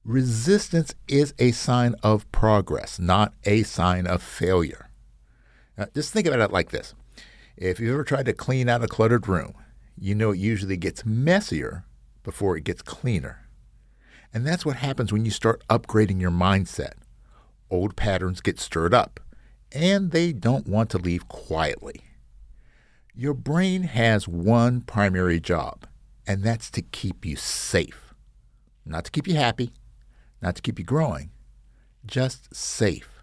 Resistance is a sign of progress, not a sign of failure. Now, just think about it like this. If you've ever tried to clean out a cluttered room, you know it usually gets messier before it gets cleaner. And that's what happens when you start upgrading your mindset. Old patterns get stirred up, and they don't want to leave quietly. Your brain has one primary job, and that's to keep you safe. Not to keep you happy, not to keep you growing, just safe.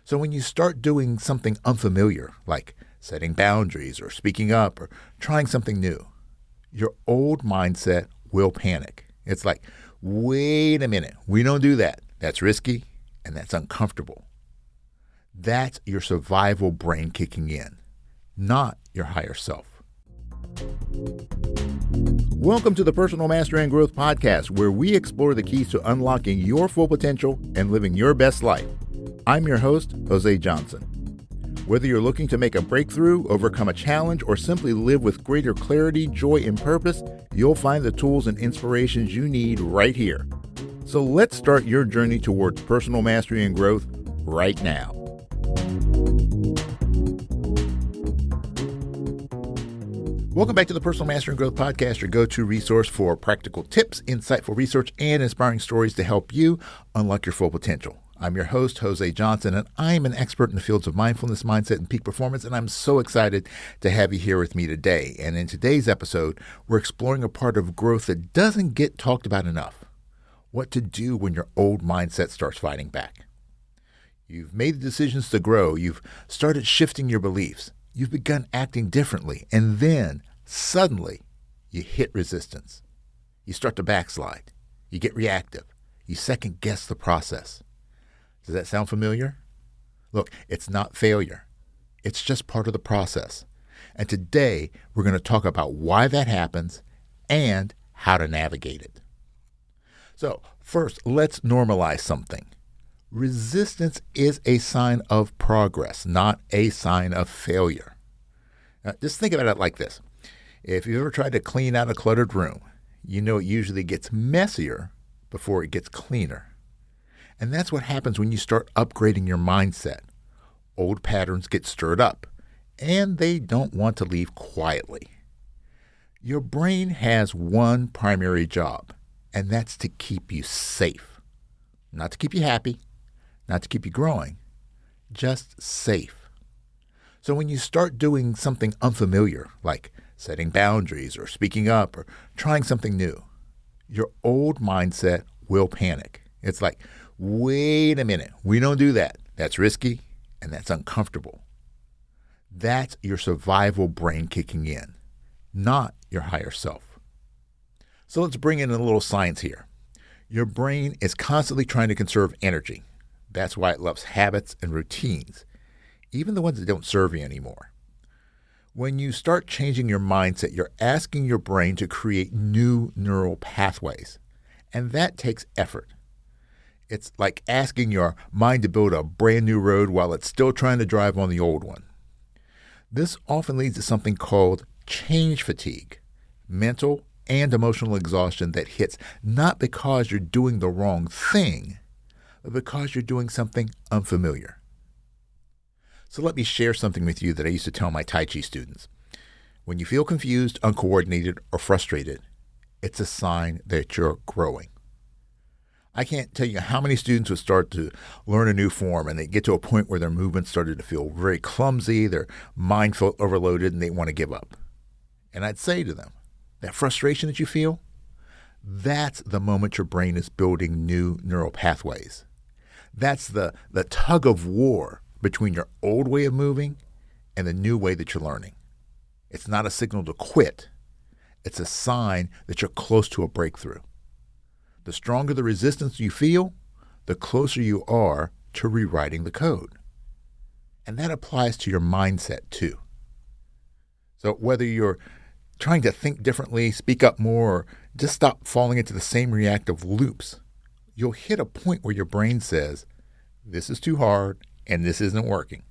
So when you start doing something unfamiliar, like setting boundaries or speaking up or trying something new, your old mindset will panic. It's like, wait a minute, we don't do that. That's risky and that's uncomfortable. That's your survival brain kicking in, not your higher self. Welcome to the Personal Mastery and Growth Podcast, where we explore the keys to unlocking your full potential and living your best life. I'm your host, Jose Johnson. Whether you're looking to make a breakthrough, overcome a challenge, or simply live with greater clarity, joy, and purpose, you'll find the tools and inspirations you need right here. So let's start your journey towards personal mastery and growth right now. Welcome back to the Personal Mastery and Growth Podcast, your go-to resource for practical tips, insightful research, and inspiring stories to help you unlock your full potential. I'm your host, Jose Johnson, and I'm an expert in the fields of mindfulness, mindset, and peak performance, and I'm so excited to have you here with me today. And in today's episode, we're exploring a part of growth that doesn't get talked about enough: what to do when your old mindset starts fighting back. You've made the decisions to grow. You've started shifting your beliefs. You've begun acting differently, and then suddenly you hit resistance. You start to backslide. You get reactive. You second-guess the process. Does that sound familiar? Look, it's not failure. It's just part of the process. And today, we're going to talk about why that happens and how to navigate it. So, first, let's normalize something. Resistance is a sign of progress, not a sign of failure. Now, just think about it like this. If you've ever tried to clean out a cluttered room, you know it usually gets messier before it gets cleaner. And that's what happens when you start upgrading your mindset. Old patterns get stirred up, and they don't want to leave quietly. Your brain has one primary job, and that's to keep you safe. Not to keep you happy, not to keep you growing, just safe. So when you start doing something unfamiliar, like setting boundaries or speaking up or trying something new, your old mindset will panic. It's like, wait a minute, we don't do that. That's risky and that's uncomfortable. That's your survival brain kicking in, not your higher self. So let's bring in a little science here. Your brain is constantly trying to conserve energy. That's why it loves habits and routines, even the ones that don't serve you anymore. When you start changing your mindset, you're asking your brain to create new neural pathways, and that takes effort. It's like asking your mind to build a brand new road while it's still trying to drive on the old one. This often leads to something called change fatigue, mental and emotional exhaustion that hits not because you're doing the wrong thing, but because you're doing something unfamiliar. So let me share something with you that I used to tell my Tai Chi students. When you feel confused, uncoordinated, or frustrated, it's a sign that you're growing. I can't tell you how many students would start to learn a new form and they get to a point where their movements started to feel very clumsy, their mind felt overloaded, and they want to give up. And I'd say to them, that frustration that you feel, that's the moment your brain is building new neural pathways. That's the tug of war between your old way of moving and the new way that you're learning. It's not a signal to quit. It's a sign that you're close to a breakthrough. The stronger the resistance you feel, the closer you are to rewriting the code. And that applies to your mindset too. So whether you're trying to think differently, speak up more, or just stop falling into the same reactive loops, you'll hit a point where your brain says, this is too hard and this isn't working.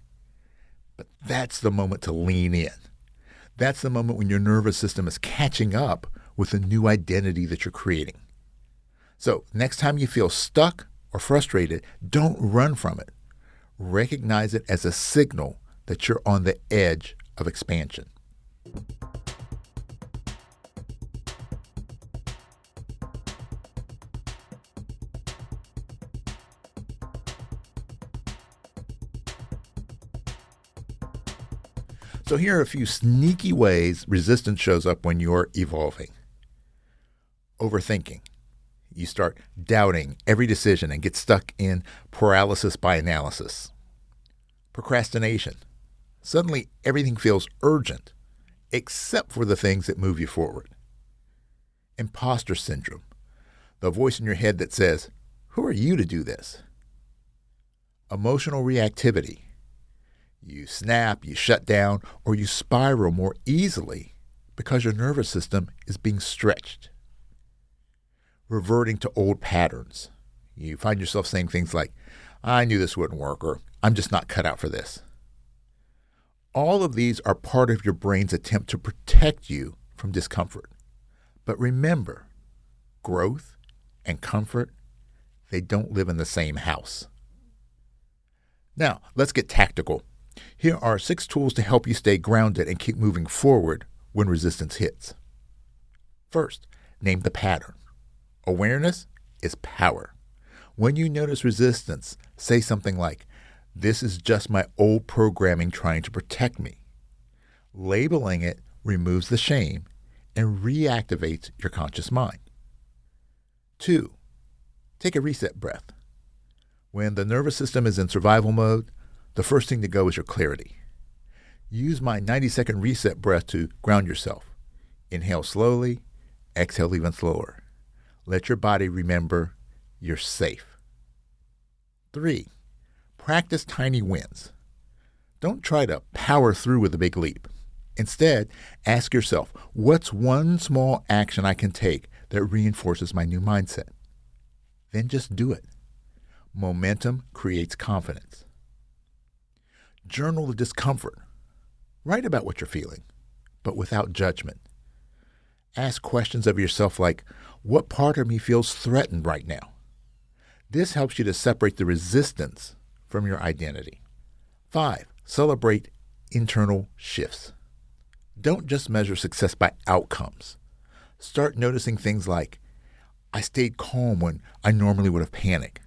But that's the moment to lean in. That's the moment when your nervous system is catching up with the new identity that you're creating. So next time you feel stuck or frustrated, don't run from it. Recognize it as a signal that you're on the edge of expansion. So here are a few sneaky ways resistance shows up when you're evolving. Overthinking. You start doubting every decision and get stuck in paralysis by analysis. Procrastination. Suddenly everything feels urgent, except for the things that move you forward. Imposter syndrome. The voice in your head that says, "Who are you to do this?" Emotional reactivity. You snap, you shut down, or you spiral more easily because your nervous system is being stretched. Reverting to old patterns. You find yourself saying things like, "I knew this wouldn't work," or "I'm just not cut out for this." All of these are part of your brain's attempt to protect you from discomfort. But remember, growth and comfort, they don't live in the same house. Now, let's get tactical. Here are 6 tools to help you stay grounded and keep moving forward when resistance hits. First, name the pattern. Awareness is power. When you notice resistance, say something like, "This is just my old programming trying to protect me." Labeling it removes the shame and reactivates your conscious mind. 2, take a reset breath. When the nervous system is in survival mode, the first thing to go is your clarity. Use my 90-second reset breath to ground yourself. Inhale slowly, exhale even slower. Let your body remember you're safe. 3, practice tiny wins. Don't try to power through with a big leap. Instead, ask yourself, what's one small action I can take that reinforces my new mindset? Then just do it. Momentum creates confidence. Journal the discomfort. Write about what you're feeling, but without judgment. Ask questions of yourself like, what part of me feels threatened right now? This helps you to separate the resistance from your identity. 5, celebrate internal shifts. Don't just measure success by outcomes. Start noticing things like, I stayed calm when I normally would have panicked,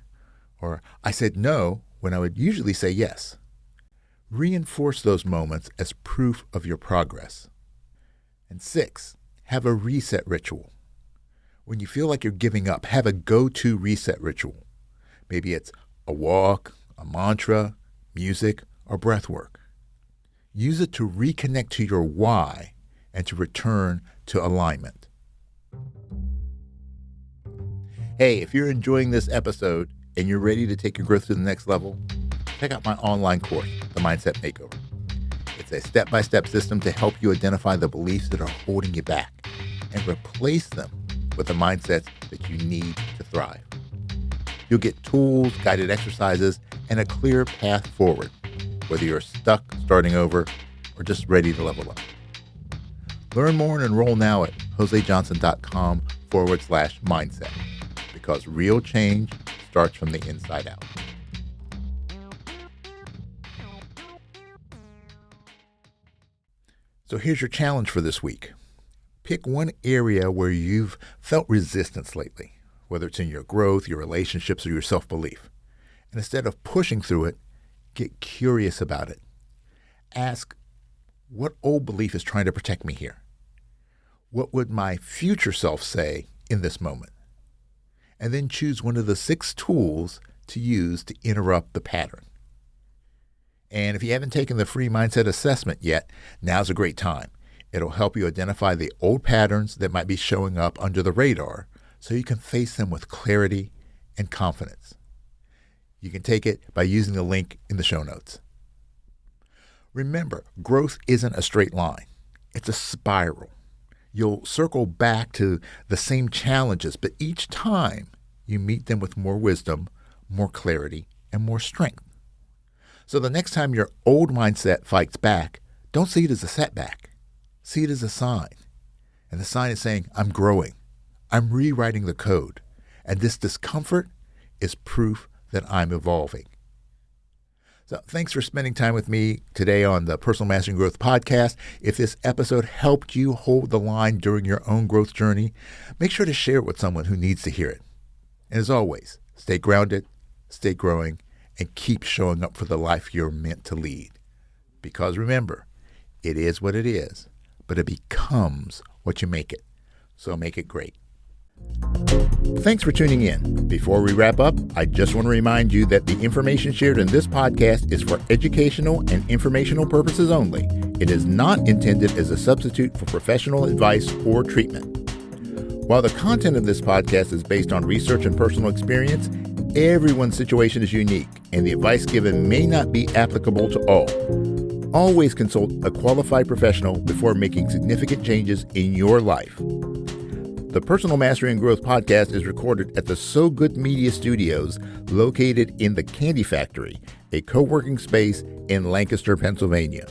or I said no when I would usually say yes. Reinforce those moments as proof of your progress. And 6, have a reset ritual. When you feel like you're giving up, have a go-to reset ritual. Maybe it's a walk, a mantra, music, or breath work. Use it to reconnect to your why and to return to alignment. Hey, if you're enjoying this episode and you're ready to take your growth to the next level, check out my online course, The Mindset Makeover. It's a step-by-step system to help you identify the beliefs that are holding you back and replace them with the mindsets that you need to thrive. You'll get tools, guided exercises, and a clear path forward, whether you're stuck, starting over, or just ready to level up. Learn more and enroll now at josejohnson.com/mindset, because real change starts from the inside out. So here's your challenge for this week. Pick one area where you've felt resistance lately, whether it's in your growth, your relationships, or your self-belief. And instead of pushing through it, get curious about it. Ask, what old belief is trying to protect me here? What would my future self say in this moment? And then choose one of the 6 tools to use to interrupt the pattern. And if you haven't taken the free mindset assessment yet, now's a great time. It'll help you identify the old patterns that might be showing up under the radar so you can face them with clarity and confidence. You can take it by using the link in the show notes. Remember, growth isn't a straight line. It's a spiral. You'll circle back to the same challenges, but each time you meet them with more wisdom, more clarity, and more strength. So the next time your old mindset fights back, don't see it as a setback. See it as a sign. And the sign is saying, I'm growing. I'm rewriting the code. And this discomfort is proof that I'm evolving. So thanks for spending time with me today on the Personal Mastery and Growth Podcast. If this episode helped you hold the line during your own growth journey, make sure to share it with someone who needs to hear it. And as always, stay grounded, stay growing, and keep showing up for the life you're meant to lead. Because remember, it is what it is, but it becomes what you make it. So make it great. Thanks for tuning in. Before we wrap up, I just want to remind you that the information shared in this podcast is for educational and informational purposes only. It is not intended as a substitute for professional advice or treatment. While the content of this podcast is based on research and personal experience, everyone's situation is unique, and the advice given may not be applicable to all. Always consult a qualified professional before making significant changes in your life. The Personal Mastery and Growth Podcast is recorded at the So Good Media Studios located in the Candy Factory, a co-working space in Lancaster, Pennsylvania.